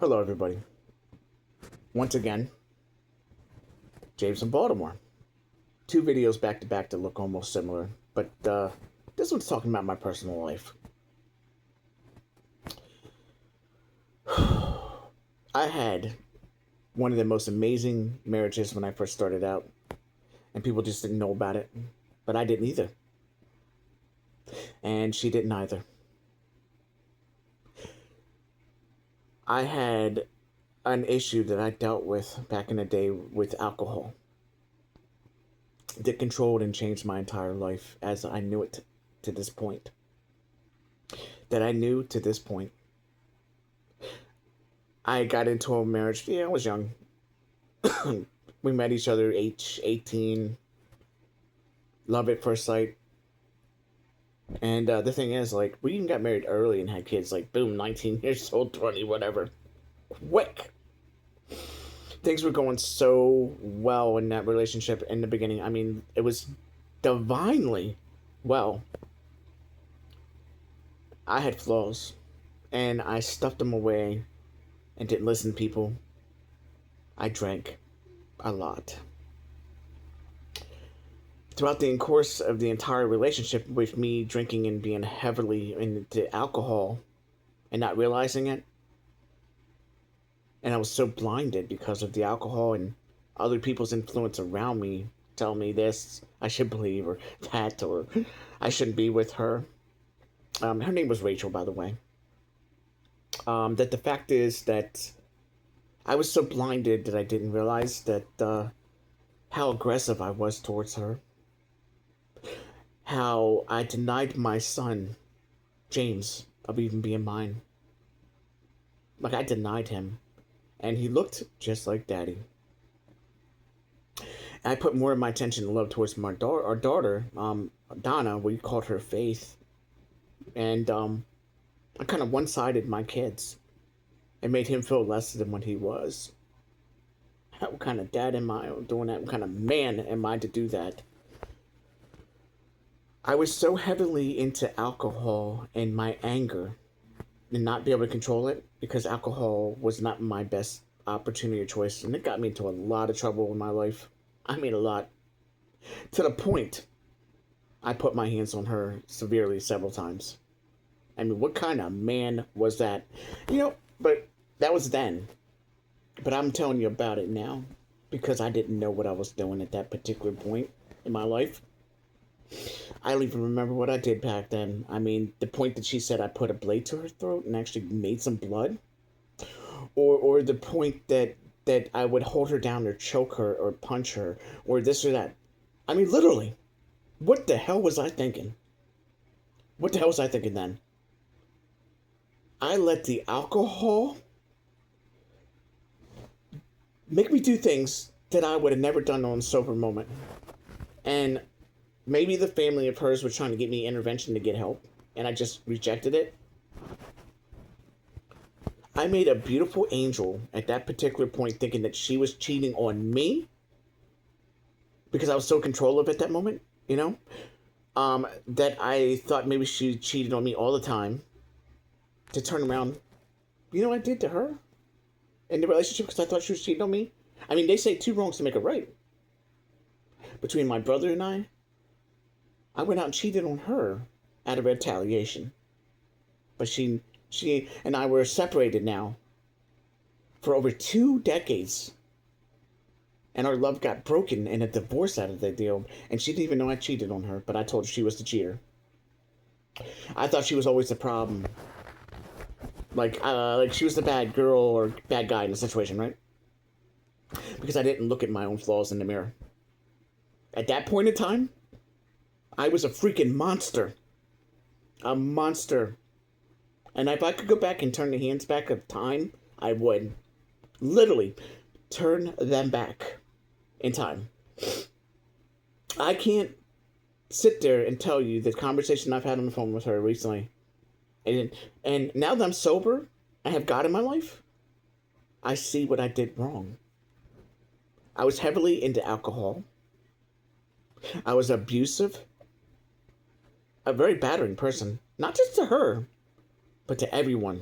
Hello, everybody. Once again, James from Baltimore. Two videos back to back that look almost similar, but this one's talking about my personal life. I had one of the most amazing marriages when I first started out, and people just didn't know about it, but I didn't either. And she didn't either. I had an issue that I dealt with back in the day with alcohol that controlled and changed my entire life as I knew it to this point. That I knew to this point. I got into a marriage. Yeah, I was young. We met each other age 18. Love at first sight. And the thing is, like, we even got married early and had kids, like, boom, 19 years old, 20, whatever. Quick. Things were going so well in that relationship in the beginning. I mean, it was divinely well. I had flaws, and I stuffed them away and didn't listen to people. I drank a lot. Throughout the course of the entire relationship, with me drinking and being heavily into alcohol and not realizing it, and I was so blinded because of the alcohol and other people's influence around me telling me this I should believe or that, or I shouldn't be with her. Her name was Rachel, by the way. That the fact is that I was so blinded that I didn't realize that how aggressive I was towards her. How I denied my son, James, of even being mine. Like, I denied him. And he looked just like Daddy. I put more of my attention and love towards our daughter, Donna. We called her Faith. And I kind of one-sided my kids and made him feel less than what he was. What kind of dad am I doing that? What kind of man am I to do that? I was so heavily into alcohol and my anger and not be able to control it because alcohol was not my best opportunity or choice. And it got me into a lot of trouble in my life. I mean, a lot. To the point I put my hands on her severely several times. I mean, what kind of man was that? But that was then. But I'm telling you about it now because I didn't know what I was doing at that particular point in my life. I don't even remember what I did back then. I mean, the point that she said I put a blade to her throat and actually made some blood. Or the point that I would hold her down or choke her or punch her or this or that. I mean, literally. What the hell was I thinking? What the hell was I thinking then? I let the alcohol make me do things that I would have never done on a sober moment. And maybe the family of hers was trying to get me intervention to get help, and I just rejected it. I made a beautiful angel at that particular point thinking that she was cheating on me because I was so controlling at that moment, that I thought maybe she cheated on me all the time to turn around. You know what I did to her in the relationship because I thought she was cheating on me? I mean, they say two wrongs to make a right. Between my brother and I went out and cheated on her out of retaliation. But she and I were separated now for over 2 decades. And our love got broken in a divorce out of the deal. And she didn't even know I cheated on her, but I told her she was the cheater. I thought she was always the problem. Like she was the bad girl or bad guy in the situation, right? Because I didn't look at my own flaws in the mirror. At that point in time, I was a freaking monster. A monster. And if I could go back and turn the hands back of time, I would. Literally, turn them back in time. I can't sit there and tell you the conversation I've had on the phone with her recently. And now that I'm sober, I have God in my life, I see what I did wrong. I was heavily into alcohol. I was abusive. A very battering person. Not just to her, but to everyone.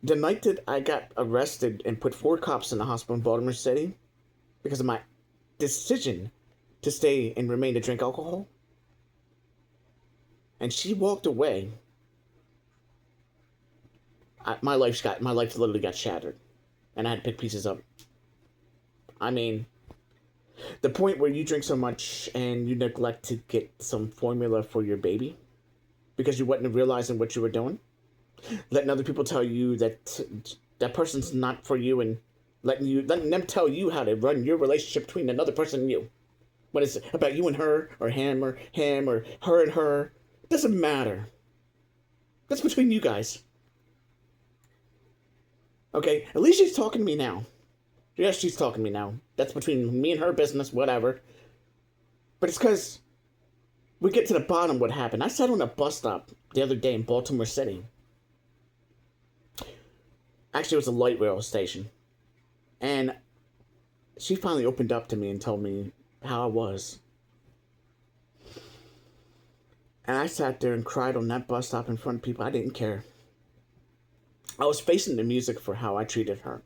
The night that I got arrested and put 4 cops in the hospital in Baltimore City because of my decision to stay and remain to drink alcohol, and she walked away, my life literally got shattered, and I had to pick pieces up. I mean, the point where you drink so much and you neglect to get some formula for your baby because you wasn't realizing what you were doing, letting other people tell you that that person's not for you, and letting them tell you how to run your relationship between another person and you. When it's about you and her, or him or her and her, doesn't matter. That's between you guys. Okay, at least she's talking to me now. Yes, she's talking to me now. That's between me and her business, whatever. But it's because we get to the bottom of what happened. I sat on a bus stop the other day in Baltimore City. Actually, it was a light rail station. And she finally opened up to me and told me how I was. And I sat there and cried on that bus stop in front of people. I didn't care. I was facing the music for how I treated her.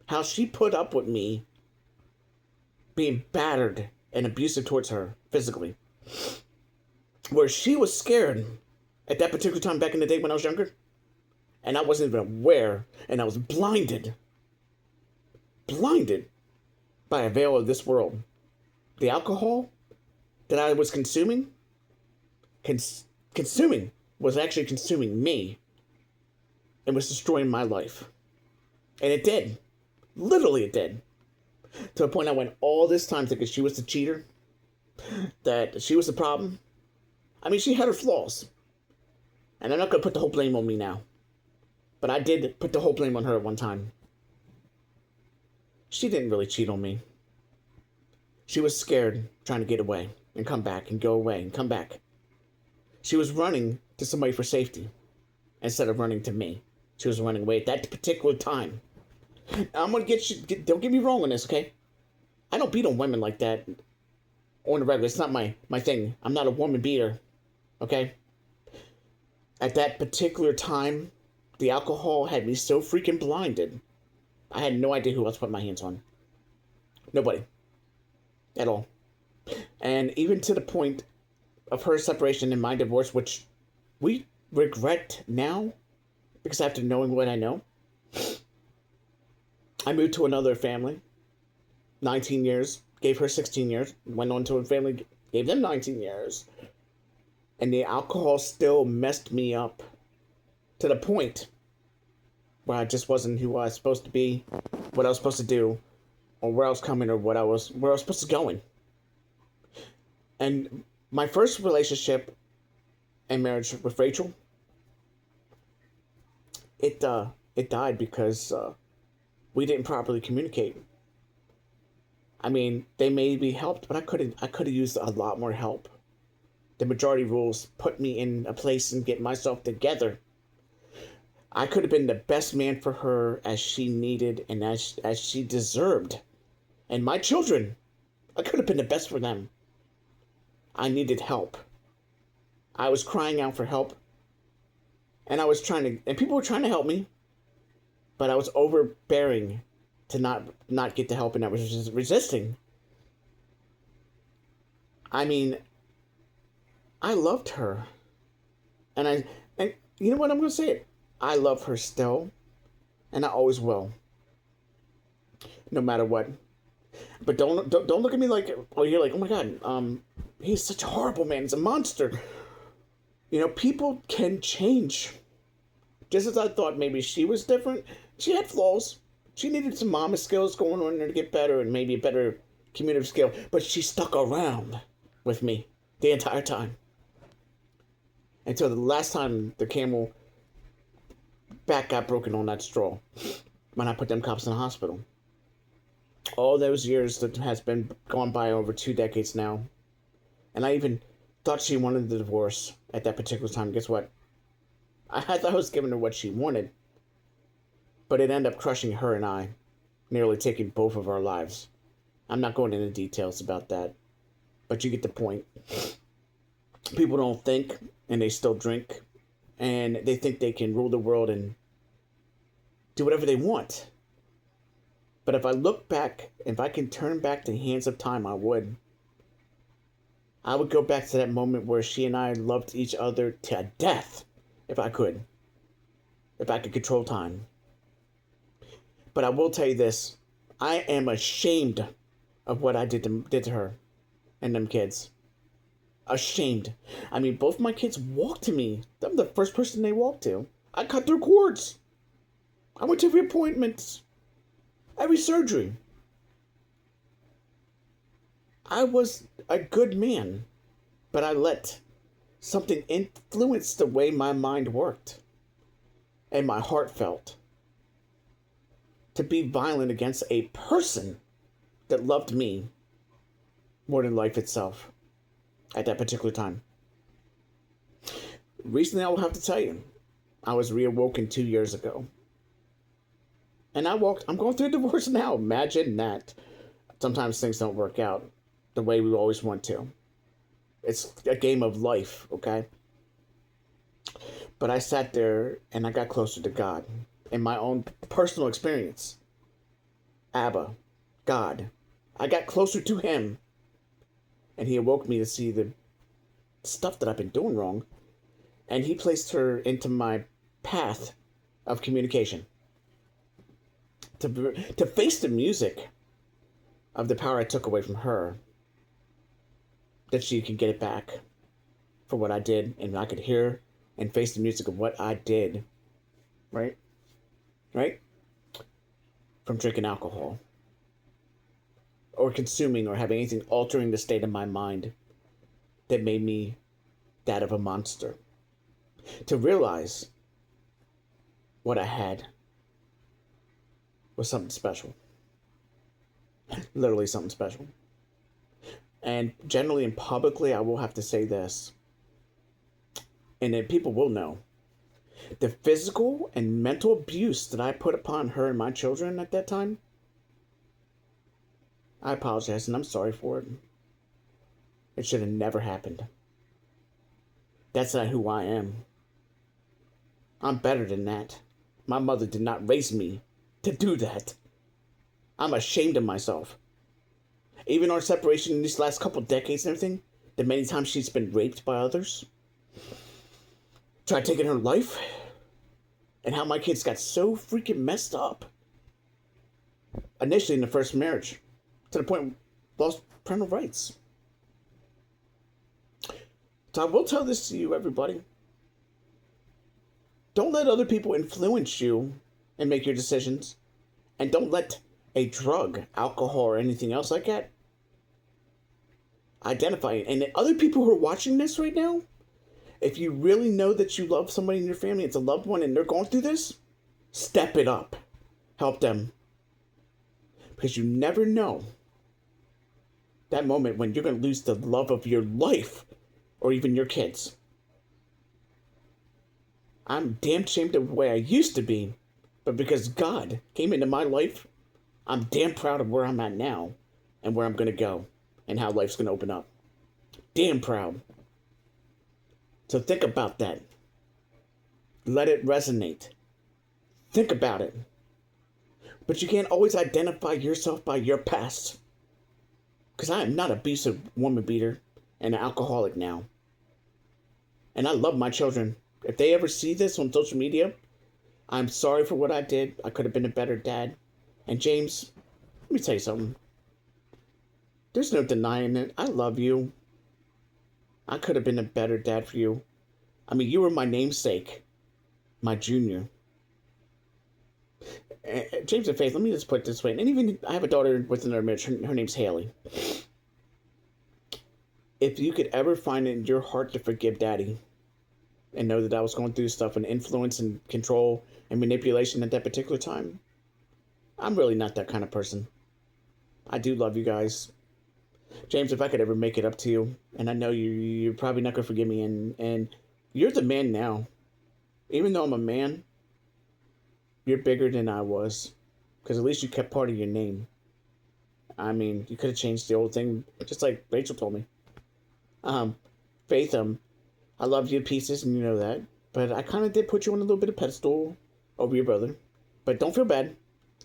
How she put up with me being battered and abusive towards her physically. Where she was scared at that particular time back in the day when I was younger. And I wasn't even aware. And I was blinded. Blinded by a veil of this world. The alcohol that I was consuming, was actually consuming me. And was destroying my life. And it did. Literally it did. To a point I went all this time thinking she was the cheater. That she was the problem. I mean, she had her flaws. And I'm not going to put the whole blame on me now. But I did put the whole blame on her at one time. She didn't really cheat on me. She was scared, trying to get away. And come back, and go away, and come back. She was running to somebody for safety. Instead of running to me. She was running away at that particular time. Now, I'm going to get you... Don't get me wrong on this, okay? I don't beat on women like that. On the regular. It's not my thing. I'm not a woman beater. Okay? At that particular time, the alcohol had me so freaking blinded. I had no idea who else to put my hands on. Nobody. At all. And even to the point of her separation and my divorce, which we regret now, because after knowing what I know, I moved to another family, 19 years, gave her 16 years, went on to a family, gave them 19 years, and the alcohol still messed me up to the point where I just wasn't who I was supposed to be, what I was supposed to do, or where I was coming, or where I was supposed to go in. And my first relationship and marriage with Rachel, it died because we didn't properly communicate. I mean, they maybe helped, but I could have used a lot more help. The majority rules put me in a place and get myself together. I could have been the best man for her as she needed and as she deserved. And my children, I could have been the best for them. I needed help. I was crying out for help. And I was and people were trying to help me. But I was overbearing to not get the help, and I was resisting. I mean, I loved her. And you know what, I'm going to say it. I love her still. And I always will. No matter what. But don't look at me like, oh, you're like, oh my God, he's such a horrible man. He's a monster. You know, people can change. Just as I thought maybe she was different, she had flaws. She needed some mama skills going on there to get better, and maybe a better communicative skill. But she stuck around with me the entire time. Until the last time the camel back got broken on that straw. When I put them cops in the hospital. All those years that has been gone by, over 2 decades now. And I even thought she wanted the divorce at that particular time. Guess what? I thought I was giving her what she wanted. But it ended up crushing her and I. Nearly taking both of our lives. I'm not going into details about that. But you get the point. People don't think, and they still drink. and they think they can rule the world and do whatever they want. But if I look back, if I can turn back the hands of time, I would. I would go back to that moment where she and I loved each other to death, if I could. If I could control time. But I will tell you this. I am ashamed of what I did to her and them kids. Ashamed. I mean, both my kids walked to me. I'm the first person they walked to. I cut their cords. I went to every appointment. Every surgery. I was a good man, but I let something influence the way my mind worked and my heart felt. To be violent against a person that loved me more than life itself at that particular time. Recently, I will have to tell you, I was reawoken 2 years ago. And I'm going through a divorce now. Imagine that. Sometimes things don't work out the way we always want to. It's a game of life, okay? But I sat there and I got closer to God in my own personal experience. Abba, God. I got closer to him. And he awoke me to see the stuff that I've been doing wrong. And he placed her into my path of communication. To face the music of the power I took away from her, that she could get it back for what I did, and I could hear and face the music of what I did, right? From drinking alcohol, or consuming, or having anything altering the state of my mind that made me that of a monster. To realize what I had was something special. Literally something special. And generally and publicly, I will have to say this. And then people will know. The physical and mental abuse that I put upon her and my children at that time, I apologize and I'm sorry for it. It should have never happened. That's not who I am. I'm better than that. My mother did not raise me to do that. I'm ashamed of myself. Even our separation in these last couple decades and everything, the many times she's been raped by others, tried taking her life, and how my kids got so freaking messed up. Initially in the first marriage, to the point lost parental rights. So I will tell this to you, everybody. Don't let other people influence you and make your decisions. And don't let a drug, alcohol, or anything else like that identify it. And other people who are watching this right now, if you really know that you love somebody in your family, it's a loved one, and they're going through this, step it up. Help them. Because you never know that moment when you're going to lose the love of your life, or even your kids. I'm damn ashamed of the way I used to be, but because God came into my life, I'm damn proud of where I'm at now, and where I'm going to go, and how life's going to open up. Damn proud. So think about that. Let it resonate. Think about it. But you can't always identify yourself by your past. Because I am not an abusive woman beater and an alcoholic now. And I love my children. If they ever see this on social media, I'm sorry for what I did. I could have been a better dad. And James, let me tell you something. There's no denying it. I love you. I could have been a better dad for you. I mean, you were my namesake. My junior. James and Faith, let me just put it this way. And even, I have a daughter within our marriage. Her name's Haley. If you could ever find it in your heart to forgive Daddy, and know that I was going through stuff and influence and control and manipulation at that particular time, I'm really not that kind of person. I do love you guys. James, if I could ever make it up to you, and I know you're probably not going to forgive me, and you're the man now. Even though I'm a man, you're bigger than I was. Because at least you kept part of your name. I mean, you could have changed the old thing, just like Rachel told me. Faith, I love you to pieces, and you know that. But I kind of did put you on a little bit of pedestal over your brother. But don't feel bad.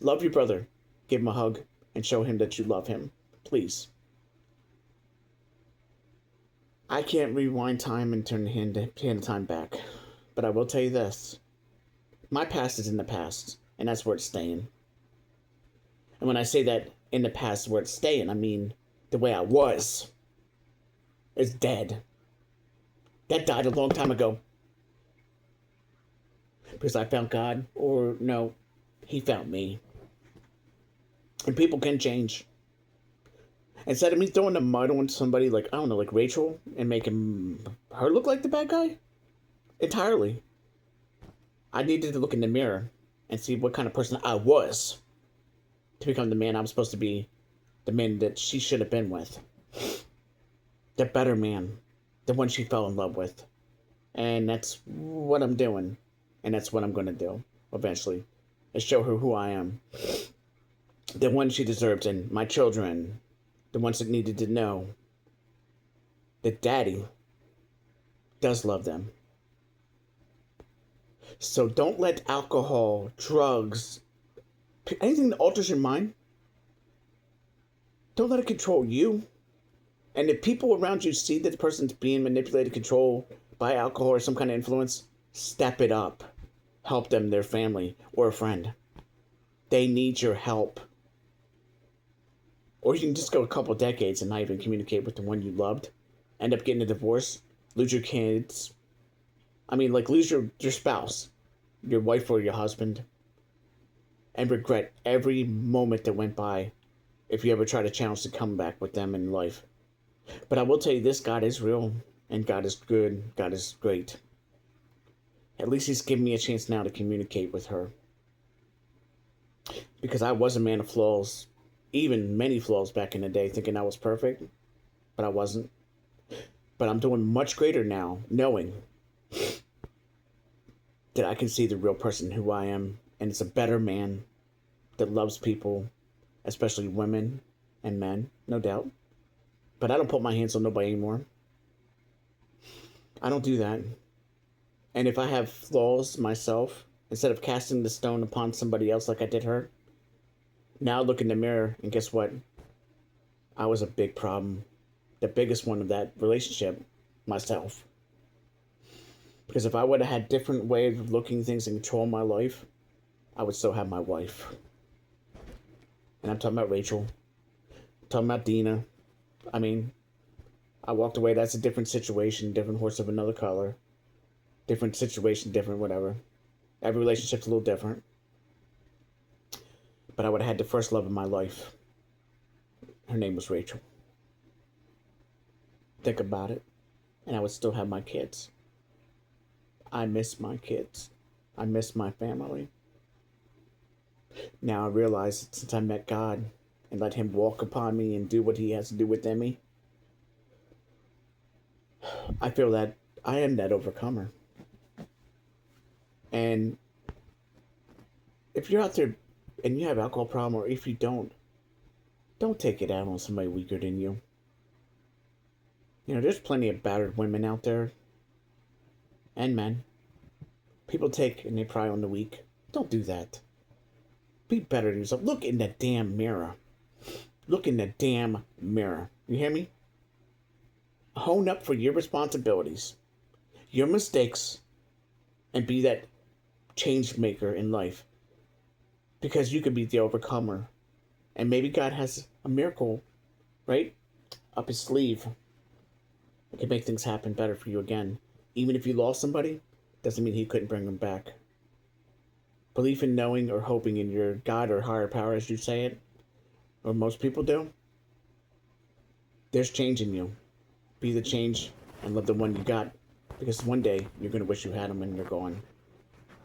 Love your brother. Give him a hug and show him that you love him. Please. I can't rewind time and turn the hand of time back. But I will tell you this. My past is in the past, and that's where it's staying. And when I say that in the past where it's staying, I mean the way I was is dead. That died a long time ago. Because I found God, or no, He found me. And people can change. Instead of me throwing the mud on somebody like, I don't know, like Rachel, and making her look like the bad guy, entirely, I needed to look in the mirror and see what kind of person I was to become the man I'm supposed to be, the man that she should have been with. The better man, the one she fell in love with. And that's what I'm doing. And that's what I'm going to do eventually, is show her who I am. The one she deserves, and my children, the ones that needed to know that Daddy does love them. So don't let alcohol, drugs, anything that alters your mind, don't let it control you. And if people around you see that the person's being manipulated, controlled by alcohol or some kind of influence, step it up. Help them, their family, or a friend. They need your help. Or you can just go a couple decades and not even communicate with the one you loved. End up getting a divorce. Lose your kids. I mean, like, lose your spouse. Your wife or your husband. And regret every moment that went by if you ever try to challenge the comeback with them in life. But I will tell you this, God is real. And God is good. God is great. At least He's given me a chance now to communicate with her. Because I was a man of flaws. Even many flaws back in the day, thinking I was perfect. But I wasn't. But I'm doing much greater now, knowing that I can see the real person who I am. And it's a better man that loves people, especially women and men, no doubt. But I don't put my hands on nobody anymore. I don't do that. And if I have flaws myself, instead of casting the stone upon somebody else like I did her, now look in the mirror and guess what? I was a big problem. The biggest one of that relationship, myself. Because if I would have had different ways of looking at things and controlling my life, I would still have my wife. And I'm talking about Rachel. I'm talking about Dina. I mean, I walked away. That's a different situation, different horse of another color. Different situation, different whatever. Every relationship's a little different. But I would have had the first love of my life. Her name was Rachel. Think about it. And I would still have my kids. I miss my kids. I miss my family. Now I realize that since I met God and let Him walk upon me and do what He has to do within me, I feel that I am that overcomer. And if you're out there and you have alcohol problem, or if you don't take it out on somebody weaker than you. You know, there's plenty of battered women out there. And men. People take and they pry on the weak. Don't do that. Be better than yourself. Look in the damn mirror. Look in the damn mirror. You hear me? Hone up for your responsibilities, your mistakes, and be that change maker in life. Because you could be the overcomer. And maybe God has a miracle, right, up His sleeve. It can make things happen better for you again. Even if you lost somebody, doesn't mean He couldn't bring them back. Belief in knowing or hoping in your God or higher power, as you say it, or most people do. There's change in you. Be the change and love the one you got. Because one day, you're going to wish you had them and they're gone.